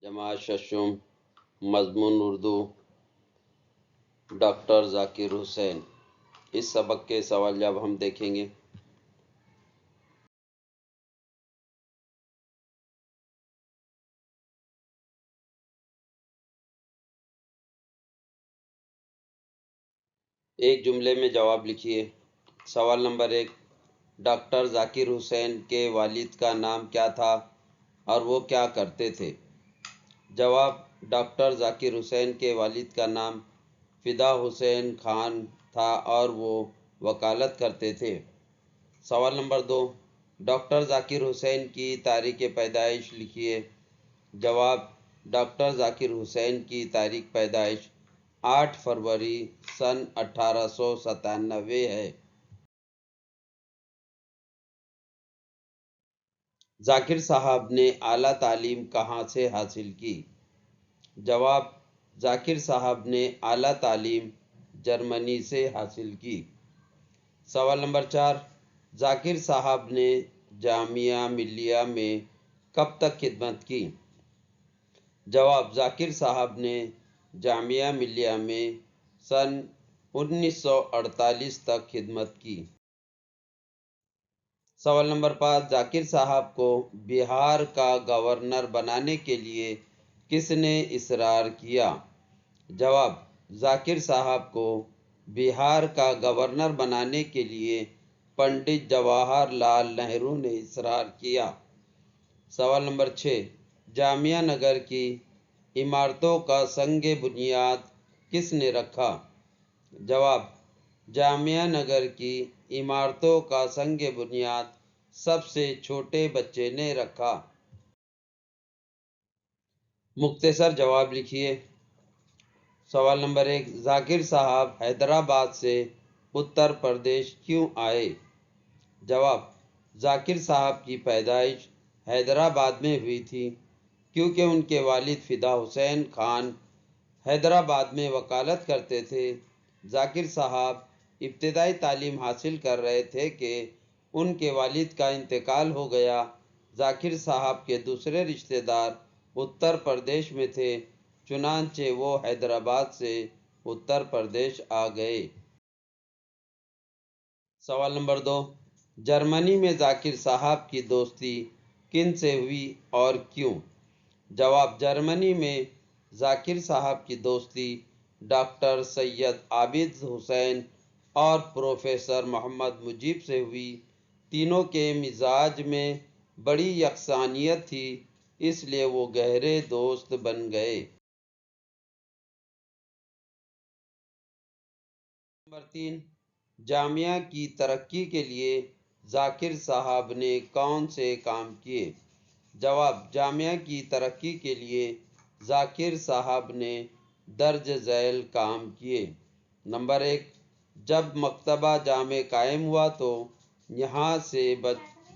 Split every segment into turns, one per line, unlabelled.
جماعت ششم مضمون اردو ڈاکٹر ذاکر حسین۔ اس سبق کے سوال جواب ہم دیکھیں گے۔ ایک جملے میں جواب لکھیے۔ سوال نمبر 1، ڈاکٹر ذاکر حسین کے والد کا نام کیا تھا اور وہ کیا کرتے تھے؟ جواب، ڈاکٹر ذاکر حسین کے والد کا نام فدا حسین خان تھا اور وہ وکالت کرتے تھے۔ سوال نمبر 2، ڈاکٹر ذاکر حسین کی تاریخ پیدائش لکھیے۔ جواب، ڈاکٹر ذاکر حسین کی تاریخ پیدائش 8 فروری سن 1897 ہے۔ ذاکر صاحب نے اعلیٰ تعلیم کہاں سے حاصل کی؟ جواب، ذاکر صاحب نے اعلیٰ تعلیم جرمنی سے حاصل کی۔ سوال نمبر 4، ذاکر صاحب نے جامعہ ملیہ میں کب تک خدمت کی؟ جواب، ذاکر صاحب نے جامعہ ملیہ میں سن 1948 تک خدمت کی۔ سوال نمبر 5، ذاکر صاحب کو بہار کا گورنر بنانے کے لیے کس نے اصرار کیا؟ جواب، ذاکر صاحب کو بہار کا گورنر بنانے کے لیے پنڈت جواہر لال نہرو نے اصرار کیا۔ سوال نمبر 6، جامعہ نگر کی عمارتوں کا سنگ بنیاد کس نے رکھا؟ جواب، جامعہ نگر کی عمارتوں کا سنگ بنیاد سب سے چھوٹے بچے نے رکھا۔ مختصر جواب لکھیے۔ سوال نمبر 1، ذاکر صاحب حیدرآباد سے اتر پردیش کیوں آئے؟ جواب، ذاکر صاحب کی پیدائش حیدرآباد میں ہوئی تھی کیونکہ ان کے والد فدا حسین خان حیدرآباد میں وکالت کرتے تھے۔ ذاکر صاحب ابتدائی تعلیم حاصل کر رہے تھے کہ ان کے والد کا انتقال ہو گیا۔ ذاکر صاحب کے دوسرے رشتہ دار اتر پردیش میں تھے، چنانچہ وہ حیدرآباد سے اتر پردیش آ گئے۔ سوال نمبر 2، جرمنی میں ذاکر صاحب کی دوستی کن سے ہوئی اور کیوں؟ جواب، جرمنی میں ذاکر صاحب کی دوستی ڈاکٹر سید عابد حسین اور پروفیسر محمد مجیب سے ہوئی۔ تینوں کے مزاج میں بڑی یکسانیت تھی، اس لیے وہ گہرے دوست بن گئے۔ نمبر 3، جامعہ کی ترقی کے لیے ذاکر صاحب نے کون سے کام کیے؟ جواب، جامعہ کی ترقی کے لیے ذاکر صاحب نے درج ذیل کام کیے۔ نمبر 1، جب مکتبہ جامع قائم ہوا تو یہاں سے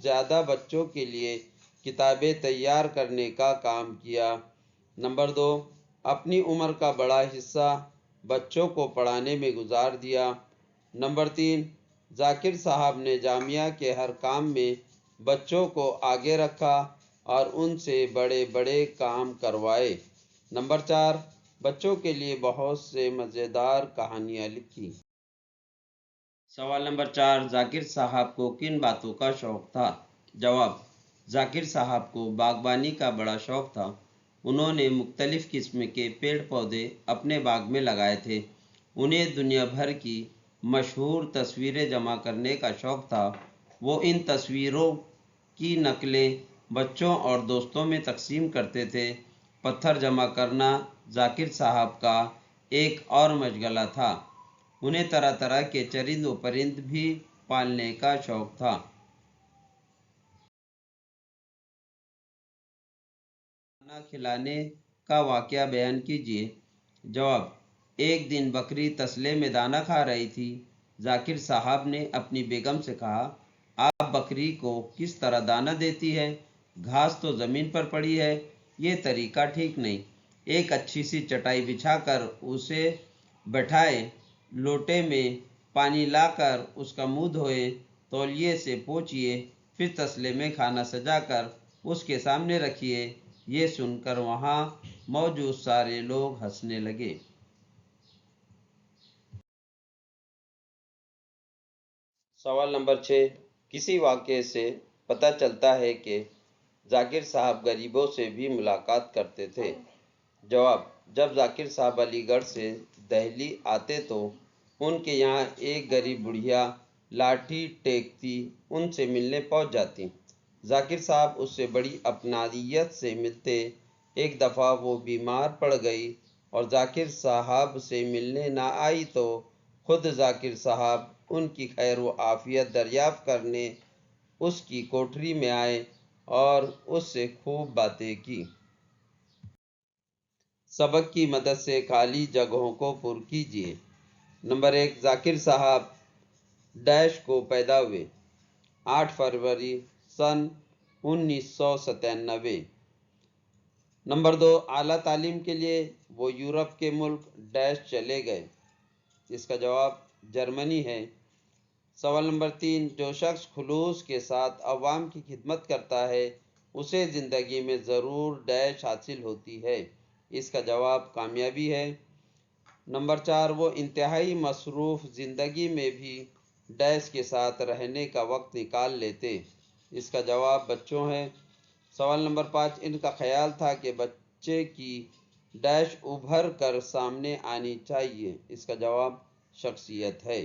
زیادہ بچوں کے لیے کتابیں تیار کرنے کا کام کیا۔ نمبر 2، اپنی عمر کا بڑا حصہ بچوں کو پڑھانے میں گزار دیا۔ نمبر 3، ذاکر صاحب نے جامعہ کے ہر کام میں بچوں کو آگے رکھا اور ان سے بڑے بڑے کام کروائے۔ نمبر 4، بچوں کے لیے بہت سے مزیدار کہانیاں لکھی۔ سوال نمبر 4، ذاکر صاحب کو کن باتوں کا شوق تھا؟ جواب، ذاکر صاحب کو باغبانی کا بڑا شوق تھا۔ انہوں نے مختلف قسم کے پیڑ پودے اپنے باغ میں لگائے تھے۔ انہیں دنیا بھر کی مشہور تصویریں جمع کرنے کا شوق تھا۔ وہ ان تصویروں کی نقلیں بچوں اور دوستوں میں تقسیم کرتے تھے۔ پتھر جمع کرنا ذاکر صاحب کا ایک اور مشغلہ تھا۔ انہیں طرح طرح کے چرند و پرند بھی پالنے کا شوق تھا۔ کھانا کھلانے کا واقعہ بیان کیجیے۔ جواب، ایک دن بکری تسلے میں دانہ کھا رہی تھی۔ ذاکر صاحب نے اپنی بیگم سے کہا، آپ بکری کو کس طرح دانہ دیتی ہے؟ گھاس تو زمین پر پڑی ہے، یہ طریقہ ٹھیک نہیں۔ ایک اچھی سی چٹائی بچھا کر اسے بٹھائے، لوٹے میں پانی لا کر اس کا منہ دھوئے، تولیے سے پوچھئے، پھر تسلے میں کھانا سجا کر اس کے سامنے رکھیے۔ یہ سن کر وہاں موجود سارے لوگ ہنسنے لگے۔ سوال نمبر 6، کسی واقعے سے پتہ چلتا ہے کہ ذاکر صاحب غریبوں سے بھی ملاقات کرتے تھے۔ جواب، جب ذاکر صاحب علی گڑھ سے دہلی آتے تو ان کے یہاں ایک غریب بڑھیا لاٹھی ٹیکتی ان سے ملنے پہنچ جاتی۔ ذاکر صاحب اس سے بڑی اپنائیت سے ملتے۔ ایک دفعہ وہ بیمار پڑ گئی اور ذاکر صاحب سے ملنے نہ آئی تو خود ذاکر صاحب ان کی خیر و عافیت دریافت کرنے اس کی کوٹھری میں آئے اور اس سے خوب باتیں کی۔ سبق کی مدد سے خالی جگہوں کو پر کیجیے۔ نمبر 1، ذاکر صاحب ڈیش کو پیدا ہوئے۔ 8 فروری سن 1997۔ نمبر 2، اعلیٰ تعلیم کے لیے وہ یورپ کے ملک ڈیش چلے گئے۔ اس کا جواب جرمنی ہے۔ سوال نمبر 3، جو شخص خلوص کے ساتھ عوام کی خدمت کرتا ہے اسے زندگی میں ضرور ڈیش حاصل ہوتی ہے۔ اس کا جواب کامیابی ہے۔ نمبر 4، وہ انتہائی مصروف زندگی میں بھی ڈیش کے ساتھ رہنے کا وقت نکال لیتے۔ اس کا جواب بچوں ہے۔ سوال نمبر 5، ان کا خیال تھا کہ بچے کی ڈیش ابھر کر سامنے آنی چاہیے۔ اس کا جواب شخصیت ہے۔